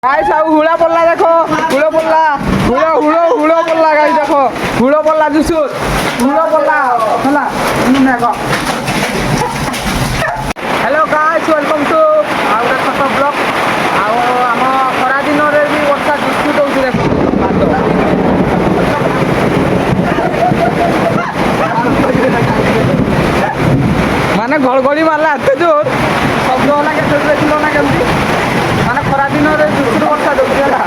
guys आउ हुड़ा पड़ला देखो हुड़ो पड़ला हुड़ो हुड़ो हुड़ो पड़ला गाइस देखो हुड़ो पड़ला जुसुर हुड़ो पड़ला हला देखो हेलो गाइस वेलकम टू आउ द फोटो ब्लॉग आउ हम खरा दिन रे भी वर्षा जुसु दउछि देखो माने घड़घड़ी मारला एते जोर शब्द होला के देखिलो ना केमती माने खरा दिन रे जुसु वर्षा दउछि हला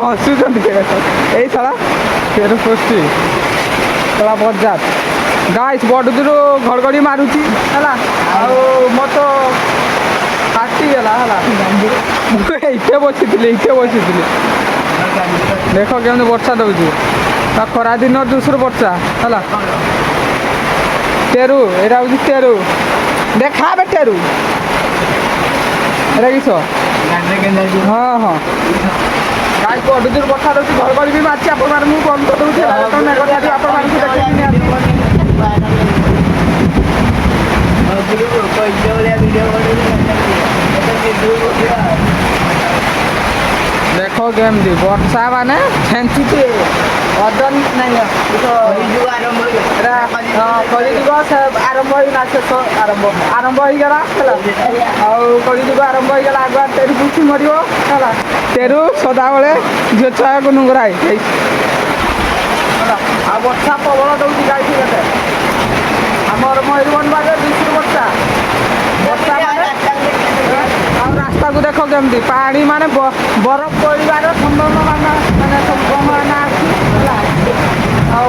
हसुଛନ୍ତି ଏଇ ଥର ଫେର ପୋଷ୍ଟି ତଳା ବଜାତ ଗାଇସ୍ ବଡ଼ଦୂର ଘଡ଼ଘଡ଼ି ମାରୁଛି ହେଲା ଆଉ ମୋର ତ ଫାଟିଗଲା ହେଲା ମୁଁ ଏଇଠି ବସିଥିଲି ଦେଖ କେମିତି ବର୍ଷା ଦେଉଛି ତା ଖରା ଦିନ ଜୋସରେ ବର୍ଷା ହେଲା ଟେରୁ ଏଇଟା ହେଉଛି ଟେରୁ ଦେଖା ଏବେ ଟେରୁ ଏଇଟା କିସ ହଁ ହଁ गाइस बहुत दूर बर्षा दूसरी घड़घड़ी भी मार्च आप बंद कर दूसरी देखो गेम दी वर्षा माने छेंचुती अदन नहीं आरंभ होना शेष आरंभ हो गला आरंभ हो गला आगुआ तेरु पूछी मरियो है तेरु सदा बेले झील छुआ को नुंगराई आ वर्षा प्रबल दौड़ी गाई आमर मयूरभंज बारे विशु वर्षा वर्षा रास्ता को देख केमती पानी माने बरफ पड़ार संभावना माने संभावना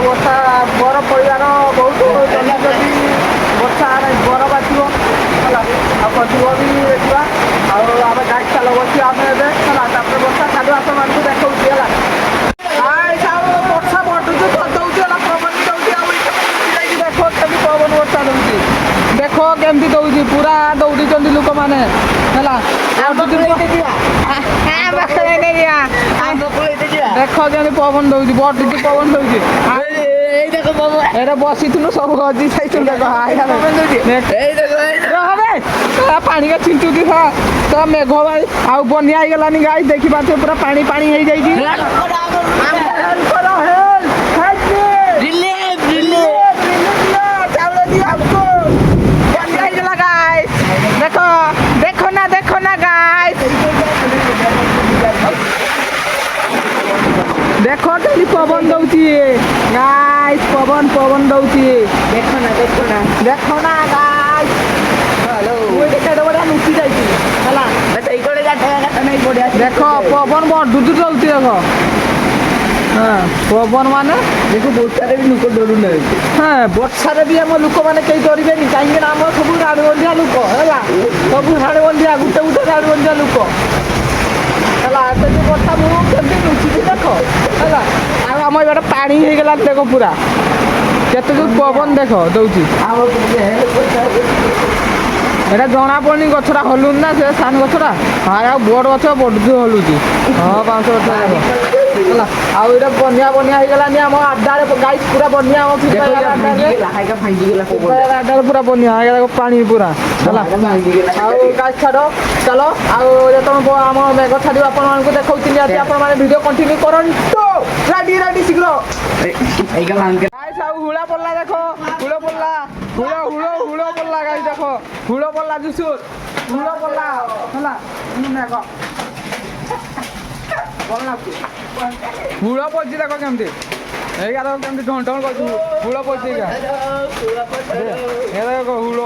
वर्षा बरफ पड़ार बहुत जल्दी जल्दी वर्षा बरफ आसो कटिव भी देखा आम गाड़ी चाल बस आम वर्षा छाड़ आप देखा वर्षा बढ़ुची दौर पवन दौर देख केमी पवन वर्षा दौर देख केमती दौर पूरा दौड़ी लोक मैंने देख केमी पवन दौर बढ़ुची पवन दौर एटा बसी सब गजी पानी का छिंचुकी तो मेघ भाई आउ बनिया गलानी गाई देखी पाते पूरा पानी पानी हो जाए देखो देखो ना गाइस देखो खाली पवन दौची गाइस पवन दौची देखो ना गाइस हेलो बड़ा लुचि जाइए देखो पवन बढ़ुच चलती देखो हाँ पवन माने देखो वर्षा भी लोक डरू ना हाँ वर्षा भी आम लोक मैंने कहीं डरवे कहीं आम सब राड़बंधिया लोक है सब राड़बंधिया गोटे गोटे राड़बंधिया लोक है जो वर्षा मुझे लुचि देख है आम इटे पानी हो गला देख पूरा केते जो पवन देख दौची एटा जना पड़नी गछरा हलुन ना से सान गछरा हाँ बड़ गछ बढ़ु हलुची हाँ 5 गछ आउ बनिया हो गलानी आम आडार गाई पूरा बनिया आडार पूरा बनिया पानी पूरा गाई छाड़ चलो आम मेघ छाड़ आप देखा भिडियो कंटिन्यू करूँ रेडी शीघ्र हुड़ा पड़ला देखो हुड़ो पड़ला हुड़ो पड़ला गाई देखो हुड़ो पड़ला जुसुर हुड़ो पड़ला देख हुड़ पड़ी देख केमती देख केमती ढन ढन कर हुड़ पड़ी हुड़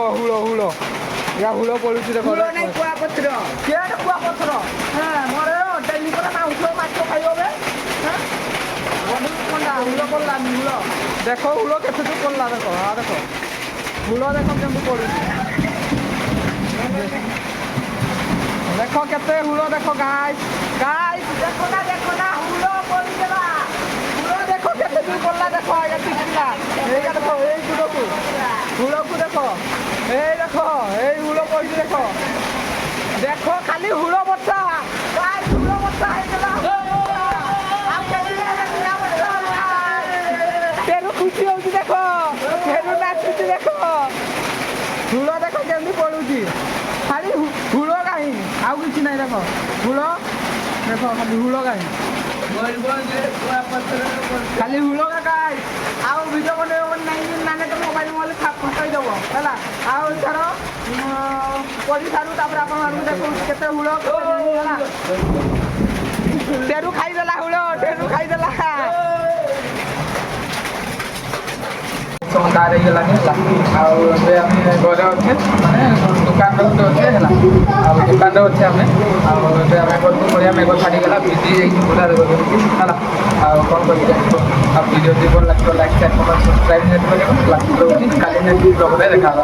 हुड़ पड़ू देख कुआपथर मोर डेली माउस माछ खाइब हुड़ पड़ला हुड़ देख हुड़ के पड़ला देख हाँ देख हुड़ देख केमती पड़ू देख केते हुड़ देख गाइस देखो ना हुड़ पड़गला हुड़ देख केते दूर पड़ला देख आगे टिकला देखो এই গুড়কু হুড়কু দেখো এই হুড় পড়ি দেখো দেখো খালি হুড় বর্ষা গাইস হুড় বর্ষা হয়ে গেল তেরু খুশি হচ্ছে দেখো তেরু নাচুছি দেখো হুড় দেখো কেমনি পড়ুছি খালি হুড় কাহি ଆଉ କିଛି ନାହିଁ ଦେଖ ହୁଳ ଦେଖ ଖାଲି ହୁଳ ଗାଈ ଖାଲି ହୁଳ ଗାଈ ଆଉ ଭିଡ଼ିଓ ବନେଇବ ନାହିଁ ମାନେ ତ ମୋବାଇଲ ମୋବାଇଲ ଫଟେଇଦେବ ହେଲା ଆଉ ଏଥର ପଡ଼ିସାରୁ ତାପରେ ଆପଣମାନଙ୍କୁ ଦେଖନ୍ତୁ କେତେ ହୁଳ ହେଲା ଟେରୁ ଖାଇଦେଲା ହୁଳ ଟେରୁ ଖାଇଦେଲା ସନ୍ଧ୍ୟା ହେଇଗଲାନି ହେଲା ଆଉ ଏବେ ଆମେ ଘରେ ଅଛେ ମାନେ ଦୋକାନରେ ଗୋଟେ ଅଛେ ହେଲା ଆଉ ଦୋକାନରେ ଅଛେ ଆମେ ଆଉ ଏବେ ଆମେ ଘରକୁ ପଡ଼ିଆ ମେଘ ଛାଡ଼ିଗଲା ଭିଜି ଯାଇକି ପୁରା ଦେଖୁଛନ୍ତି ହେଲା ଆଉ କ'ଣ କରିକି ଆଉ ଭିଡ଼ିଓ ଯଦି ଭଲ ଲାଗିବ ଲାଇକ୍ ସେୟାର କମେଣ୍ଟ ସବସ୍କ୍ରାଇବ୍ ନିହାତି କରିବ ରହୁଛି କାଲି ନେକ୍ସଟ ବ୍ଲଗ୍ରେ ଦେଖା ହେବା